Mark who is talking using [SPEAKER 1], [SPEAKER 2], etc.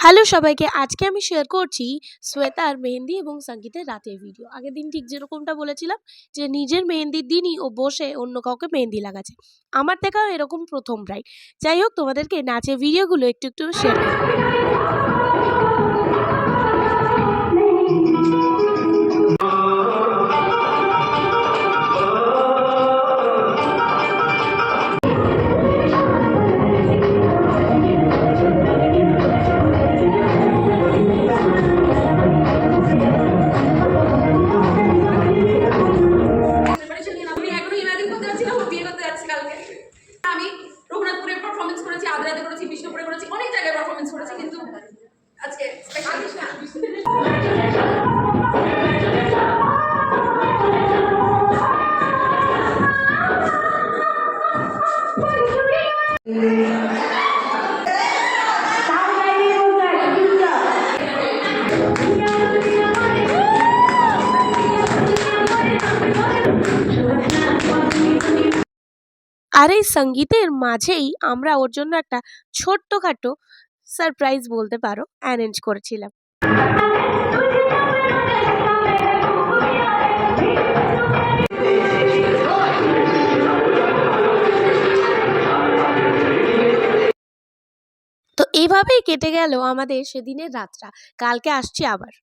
[SPEAKER 1] Hello সবাইকে, আজকে আমি শেয়ার করছি শ্বেতার মেহেন্দি এবং সঙ্গীতের রাতের ভিডিও। আগের দিন ঠিক যেরকমটা বলেছিলাম যে নিজের মেহেন্দির দিনই ও বসে অন্য কাউকে মেহেন্দি লাগাচ্ছে। আমার দেখাও এরকম প্রথম ব্রাইড। যাই হোক, তোমাদেরকে নাচের ভিডিওগুলো একটু একটু শেয়ার করি।
[SPEAKER 2] আমি রঘুনাথপুরে পারফরমেন্স করেছি, আদ্রাতে করেছি, বিষ্ণুপুরে করেছি, অনেক জায়গায় পারফরমেন্স করেছি, কিন্তু আজকে
[SPEAKER 1] আর এই সঙ্গীতের মাঝেই আমরা ওর জন্য একটা ছোট্টখাটো সারপ্রাইজ বলতে পারো অ্যারেঞ্জ করেছিলাম। তো এভাবেই কেটে গেল আমাদের সেদিনের রাতটা। কালকে আসছি আবার।